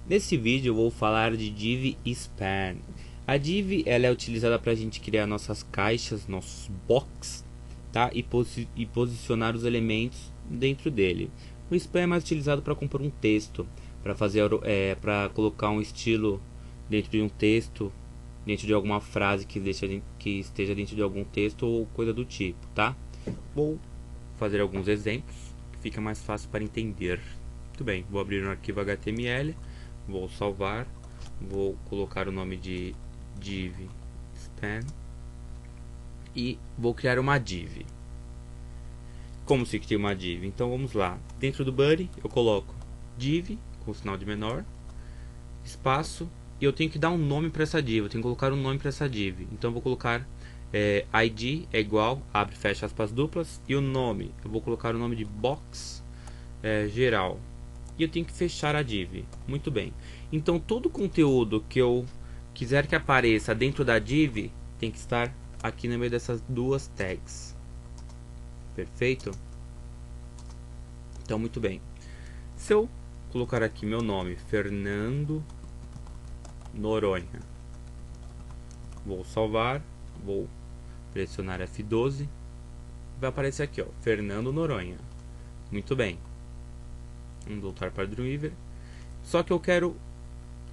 Nesse vídeo eu vou falar de div span. A div ela é utilizada para a gente criar nossas caixas, nossos box, tá? E posicionar os elementos dentro dele. O span é mais utilizado para compor um texto, para fazer, para colocar um estilo dentro de um texto, dentro de alguma frase que esteja dentro de algum texto ou coisa do tipo, tá? Vou fazer alguns exemplos que fica mais fácil para entender. Muito bem, vou abrir um arquivo HTML, vou salvar, vou colocar o nome de div span e vou criar uma div. Como se cria uma div? Então vamos lá. Dentro do body eu coloco div com sinal de menor, espaço, e eu tenho que dar um nome para essa div. Eu tenho que colocar um nome para essa div. Então eu vou colocar id é igual, abre e fecha aspas duplas, e o nome, eu vou colocar o nome de box geral. E eu tenho que fechar a div. Muito bem. Então todo o conteúdo que eu quiser que apareça dentro da div tem que estar aqui no meio dessas duas tags. Perfeito? Então muito bem. Se eu colocar aqui meu nome, Fernando Noronha, vou salvar, vou pressionar F12, vai aparecer aqui, ó, Fernando Noronha. Muito bem. Vamos voltar para o Dreamweaver. Só que eu quero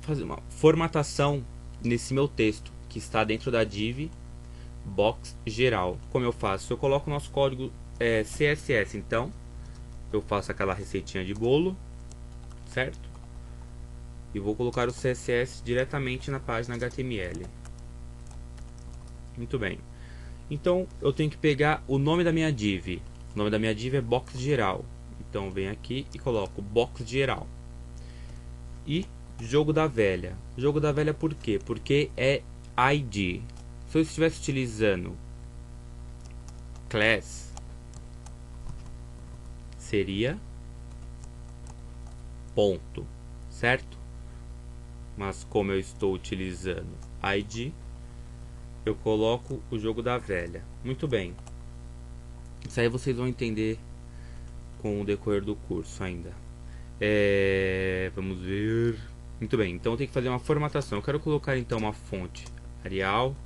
fazer uma formatação nesse meu texto que está dentro da div box geral. Como eu faço? Eu coloco o nosso código CSS. Então eu faço aquela receitinha de bolo, certo? E vou colocar o CSS diretamente na página HTML. Muito bem. Então eu tenho que pegar o nome da minha div. O nome da minha div é box geral. Então venho aqui e coloco box geral. E jogo da velha. Jogo da velha por quê? Porque é ID. Se eu estivesse utilizando class, seria ponto, certo? Mas como eu estou utilizando ID, eu coloco o jogo da velha. Muito bem. Isso aí vocês vão entender com o decorrer do curso ainda. Vamos ver. Muito bem, então eu tenho que fazer uma formatação. Eu quero colocar então uma fonte Arial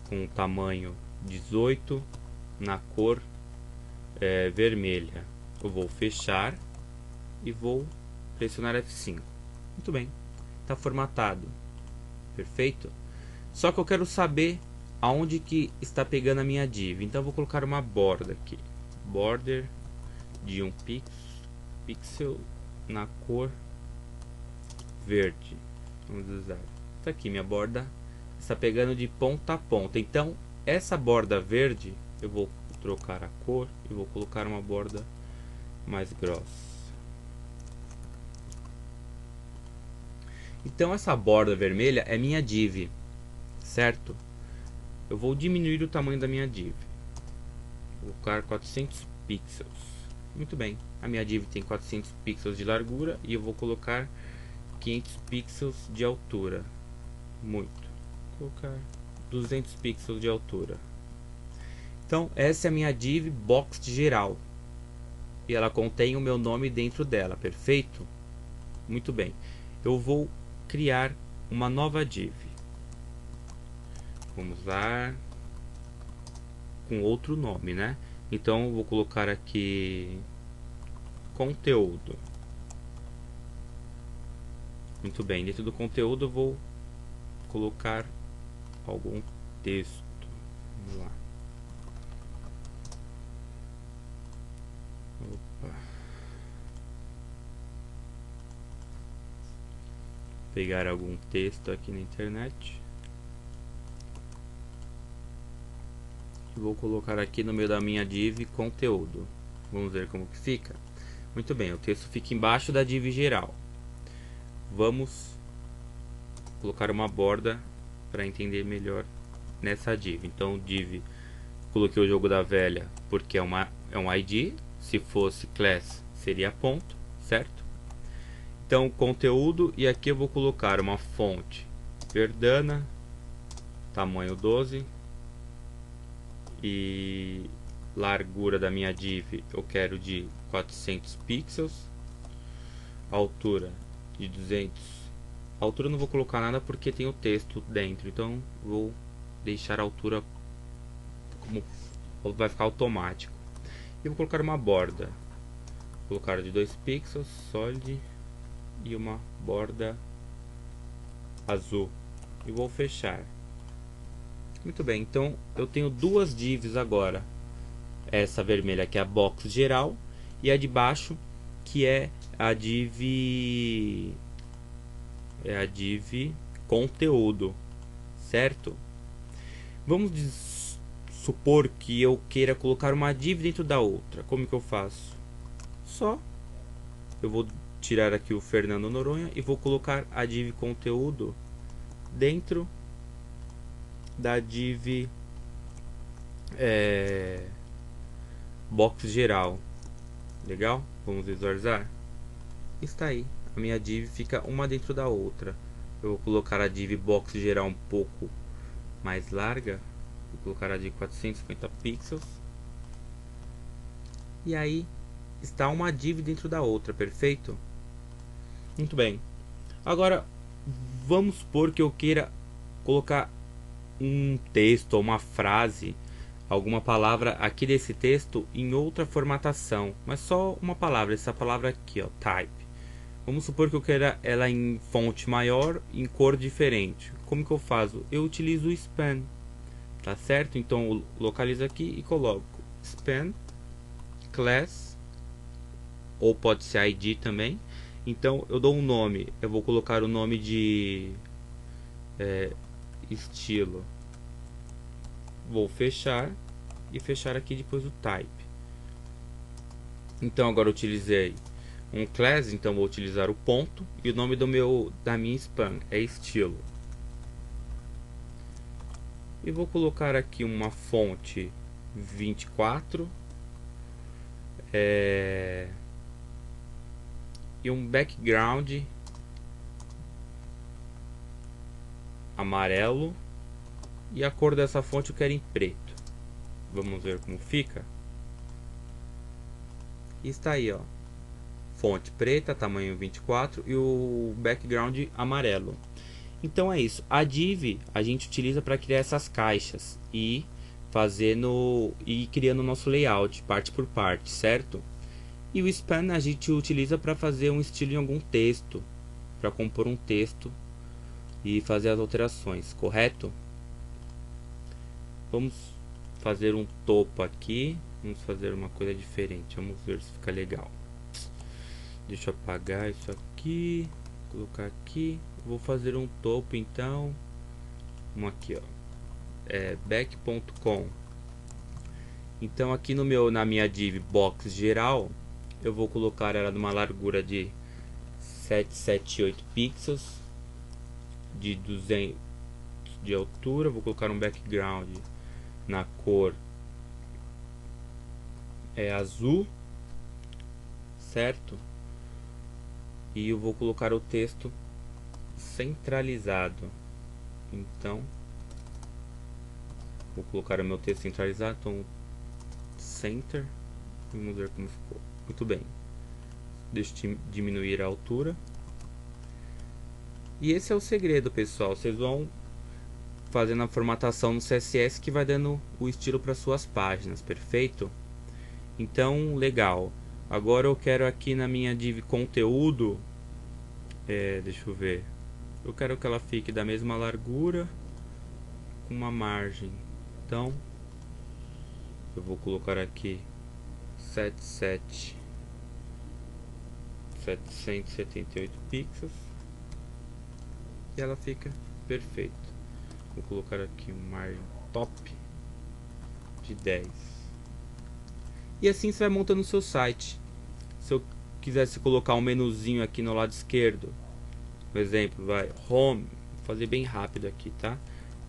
com tamanho 18 na cor vermelha. Eu vou fechar e vou pressionar F5. Muito bem, está formatado. Perfeito? Só que eu quero saber aonde que está pegando a minha div. Então eu vou colocar uma borda aqui. Border de 1 pixel na cor verde. Vamos usar. Está aqui minha borda. Está pegando de ponta a ponta. Então essa borda verde eu vou trocar a cor e vou colocar uma borda mais grossa. Então essa borda vermelha é minha div, certo? Eu vou diminuir o tamanho da minha div. Vou colocar 400 pixels. Muito bem. A minha div tem 400 pixels de largura e eu vou colocar 500 pixels de altura. Muito. Vou colocar 200 pixels de altura. Então essa é a minha div box geral. E ela contém o meu nome dentro dela, perfeito? Muito bem. Eu vou criar uma nova div. Vamos lá. Com outro nome, né? Então eu vou colocar aqui conteúdo. Muito bem. Dentro do conteúdo eu vou colocar algum texto. Vamos lá. Opa. Pegar algum texto aqui na internet. Vou colocar aqui no meio da minha div conteúdo. Vamos ver como que fica. Muito bem, o texto fica embaixo da div geral. Vamos colocar uma borda para entender melhor nessa div. Então div, coloquei o jogo da velha porque é um ID. Se fosse class seria ponto, certo? Então conteúdo, e aqui eu vou colocar uma fonte Verdana, tamanho 12, e largura da minha div eu quero de 400 pixels, altura de 200. A altura eu não vou colocar nada porque tem o texto dentro, então vou deixar a altura como vai ficar automático. E vou colocar uma borda. Vou colocar de 2 pixels, solid, e uma borda azul. E vou fechar. Muito bem, então eu tenho duas divs agora. Essa vermelha que é a box geral e a de baixo que é a div conteúdo, certo? Vamos supor que eu queira colocar uma div dentro da outra. Como que eu faço? Só eu vou tirar aqui o Fernando Noronha e vou colocar a div conteúdo dentro da div box geral. Legal? Vamos visualizar. Está aí. A minha div fica uma dentro da outra. Eu vou colocar a div box geral um pouco mais larga. Vou colocar a de 450 pixels. E aí está uma div dentro da outra, perfeito? Muito bem. Agora vamos supor que eu queira colocar um texto ou uma frase, alguma palavra aqui desse texto em outra formatação, mas só uma palavra, essa palavra aqui, ó, type. Vamos supor que eu queira ela em fonte maior, em cor diferente. Como que eu faço? Eu utilizo o span, tá certo? Então eu localizo aqui e coloco span class, ou pode ser id também. Então eu dou um nome, eu vou colocar o nome de estilo. Vou fechar e fechar aqui depois o type. Então agora eu utilizei um class, então vou utilizar o ponto e o nome da minha span é estilo. E vou colocar aqui uma fonte 24 e um background amarelo, e a cor dessa fonte eu quero em preto. Vamos ver como fica. E está aí, ó, fonte preta, tamanho 24 e o background amarelo. Então é isso. A div a gente utiliza para criar essas caixas e criando o nosso layout parte por parte, certo? E o span a gente utiliza para fazer um estilo em algum texto, para compor um texto e fazer as alterações, correto? Vamos fazer um topo aqui. Vamos fazer uma coisa diferente. Vamos ver se fica legal. Deixa eu apagar isso aqui, colocar aqui. Vou fazer um topo então. Um aqui, ó. Back.com. Então aqui na minha div box geral, eu vou colocar ela numa largura de 778 pixels, de 200 de altura. Vou colocar um background na cor azul, certo? E eu vou colocar o texto centralizado. Então vou colocar o meu texto centralizado, então center. Vamos ver como ficou. Muito bem. Deixa eu diminuir a altura. E esse é o segredo, pessoal. Vocês vão fazendo a formatação no CSS que vai dando o estilo para suas páginas, perfeito? Então, legal. Agora eu quero aqui na minha div conteúdo, deixa eu ver. Eu quero que ela fique da mesma largura com uma margem. Então, eu vou colocar aqui 778 pixels e ela fica perfeita. Vou colocar aqui uma margem top de 10. E assim você vai montando o seu site. Se eu quisesse colocar um menuzinho aqui no lado esquerdo, por exemplo, vai home, vou fazer bem rápido aqui, tá?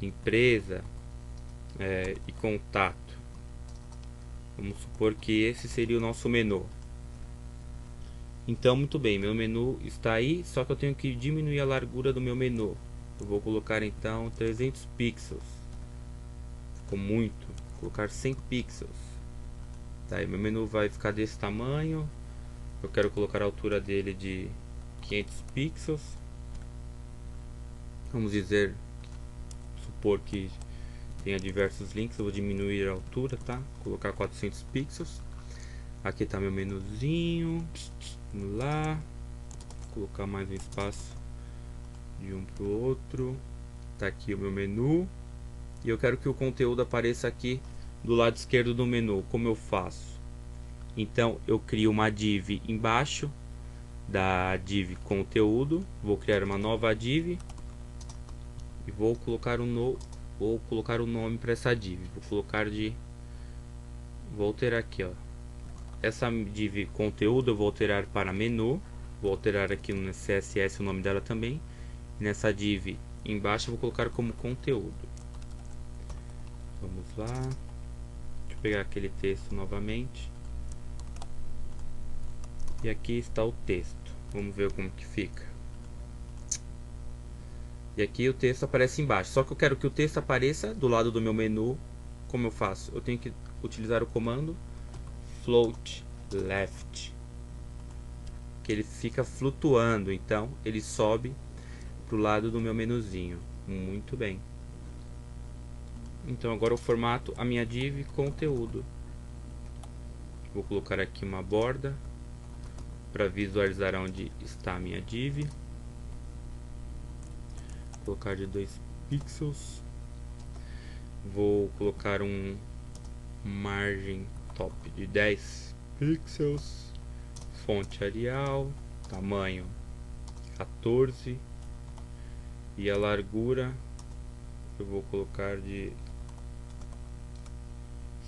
Empresa e contato. Vamos supor que esse seria o nosso menu. Então, muito bem, meu menu está aí, só que eu tenho que diminuir a largura do meu menu. Eu vou colocar então 300 pixels. Ficou muito. Vou colocar 100 pixels. Tá, aí meu menu vai ficar desse tamanho. Eu quero colocar a altura dele de 500 pixels. Vamos supor que tenha diversos links. Eu vou diminuir a altura, tá? Colocar 400 pixels. Aqui está meu menuzinho. Vamos lá. Vou colocar mais um espaço de um para o outro. Tá aqui o meu menu. E eu quero que o conteúdo apareça aqui do lado esquerdo do menu. Como eu faço? Então eu crio uma div embaixo da div conteúdo. Vou criar uma nova div e vou colocar o nome para essa div. Vou alterar aqui, ó. Essa div conteúdo eu vou alterar para menu. Vou alterar aqui no CSS o nome dela também. E nessa div embaixo eu vou colocar como conteúdo. Vamos lá. Deixa eu pegar aquele texto novamente. E aqui está o texto. Vamos ver como que fica. E aqui o texto aparece embaixo. Só que eu quero que o texto apareça do lado do meu menu. Como eu faço? Eu tenho que utilizar o comando float left, que ele fica flutuando, então ele sobe para o lado do meu menuzinho. Muito bem. Então agora eu formato a minha div conteúdo. Vou colocar aqui uma borda para visualizar onde está a minha div. Vou colocar de 2 pixels. Vou colocar um margem top de 10 pixels, fonte Arial, tamanho 14 e a largura eu vou colocar de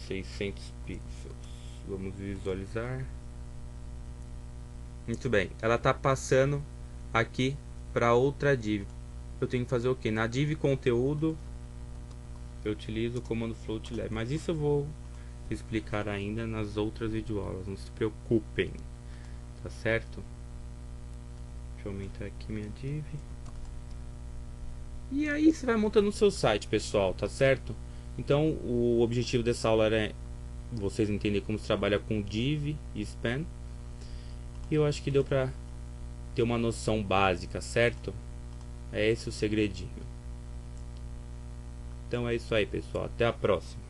600 pixels. Vamos visualizar. Muito bem, ela está passando aqui para outra div. Eu tenho que fazer o que? Na div conteúdo eu utilizo o comando float left, mas isso eu vou explicar ainda nas outras videoaulas, não se preocupem, tá certo? Deixa eu aumentar aqui minha div. E aí você vai montando o seu site, pessoal, tá certo? Então o objetivo dessa aula era vocês entenderem como se trabalha com div e span. E eu acho que deu pra ter uma noção básica, certo? É esse o segredinho. Então é isso aí, pessoal, até a próxima.